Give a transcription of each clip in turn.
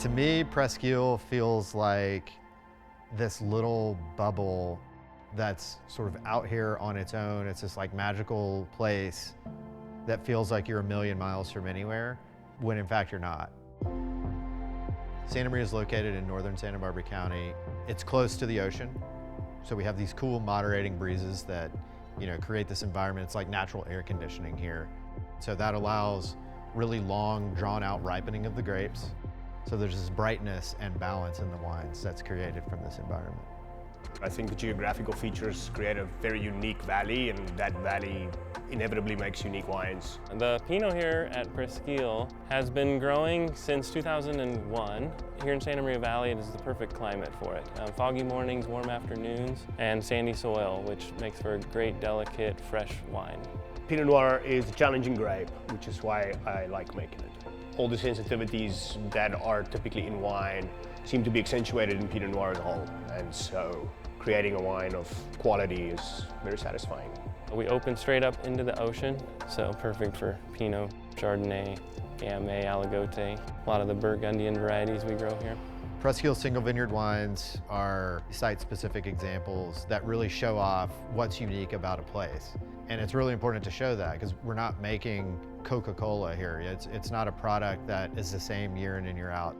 To me, Presqu'ile feels like this little bubble that's sort of out here on its own. It's this like magical place that feels like you're a million miles from anywhere, when in fact you're not. Santa Maria is located in northern Santa Barbara County. It's close to the ocean, so we have these cool moderating breezes that create this environment. It's like natural air conditioning here. So that allows really long, drawn-out ripening of the grapes. So there's this brightness and balance in the wines that's created from this environment. I think the geographical features create a very unique valley, and that valley inevitably makes unique wines. The Pinot here at Presqu'ile has been growing since 2001. Here in Santa Maria Valley, it is the perfect climate for it. Foggy mornings, warm afternoons, and sandy soil, which makes for a great, delicate, fresh wine. Pinot Noir is a challenging grape, which is why I like making it. All the sensitivities that are typically in wine seem to be accentuated in Pinot Noir as a whole, and so creating a wine of quality is very satisfying. We open straight up into the ocean, so perfect for Pinot, Chardonnay, Gamay, Aligote, a lot of the Burgundian varieties we grow here. Presqu'ile single vineyard wines are site-specific examples that really show off what's unique about a place. And it's really important to show that because we're not making Coca-Cola here. It's not a product that is the same year in and year out.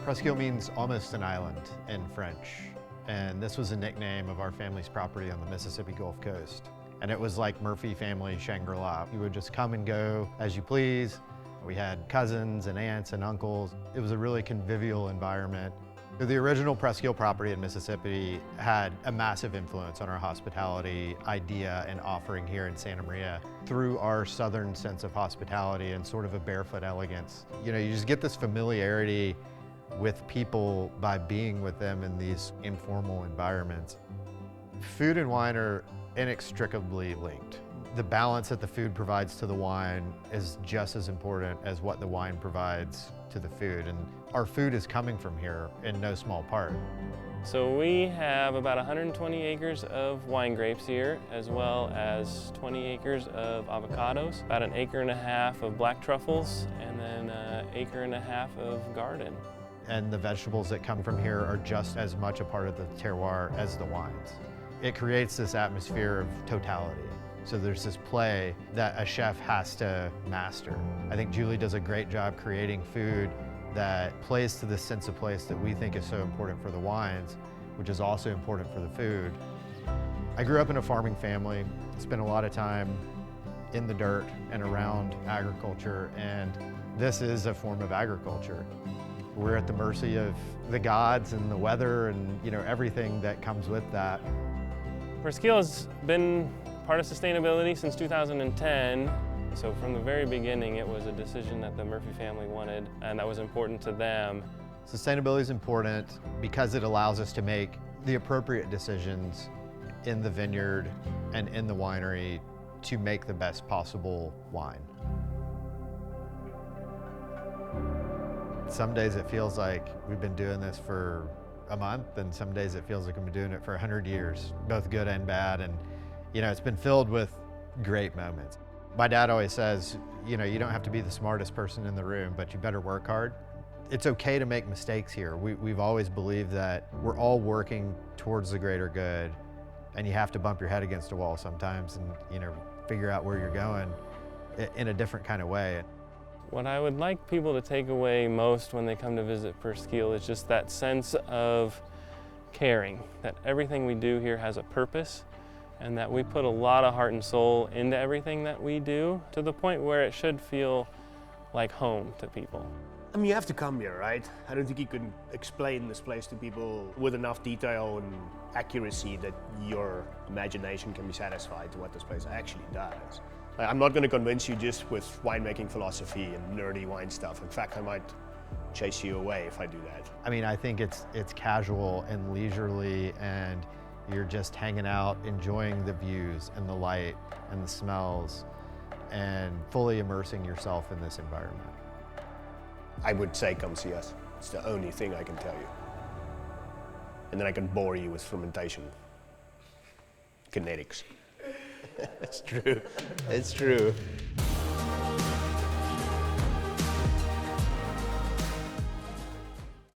Presqu'ile means almost an island in French. And this was a nickname of our family's property on the Mississippi Gulf Coast. And it was like Murphy family Shangri-La. You would just come and go as you please. We had cousins and aunts and uncles. It was a really convivial environment. The original Presqu'ile property in Mississippi had a massive influence on our hospitality idea and offering here in Santa Maria through our southern sense of hospitality and sort of a barefoot elegance. You just get this familiarity with people by being with them in these informal environments. Food and wine are inextricably linked. The balance that the food provides to the wine is just as important as what the wine provides to the food. And our food is coming from here in no small part. So we have about 120 acres of wine grapes here, as well as 20 acres of avocados, about an acre and a half of black truffles, and then an acre and a half of garden. And the vegetables that come from here are just as much a part of the terroir as the wines. It creates this atmosphere of totality. So there's this play that a chef has to master. I think Julie does a great job creating food that plays to the sense of place that we think is so important for the wines, which is also important for the food. I grew up in a farming family, spent a lot of time in the dirt and around agriculture, and this is a form of agriculture. We're at the mercy of the gods and the weather and everything that comes with that. Presqu'ile has been part of sustainability since 2010. So from the very beginning, it was a decision that the Murphy family wanted, and that was important to them. Sustainability is important because it allows us to make the appropriate decisions in the vineyard and in the winery to make the best possible wine. Some days it feels like we've been doing this for a month, and some days it feels like we've been doing it for 100 years, both good and bad. And it's been filled with great moments. My dad always says, you don't have to be the smartest person in the room, but you better work hard. It's okay to make mistakes here. We've always believed that we're all working towards the greater good, and you have to bump your head against a wall sometimes and figure out where you're going in a different kind of way. What I would like people to take away most when they come to visit Presqu'ile is just that sense of caring, that everything we do here has a purpose, and that we put a lot of heart and soul into everything that we do, to the point where it should feel like home to people. I mean, you have to come here, right? I don't think you can explain this place to people with enough detail and accuracy that your imagination can be satisfied to what this place actually does. I'm not going to convince you just with winemaking philosophy and nerdy wine stuff. In fact, I might chase you away if I do that. I mean, I think it's casual and leisurely, and you're just hanging out, enjoying the views and the light and the smells, and fully immersing yourself in this environment. I would say come see us. It's the only thing I can tell you. And then I can bore you with fermentation. Kinetics. It's true. It's true.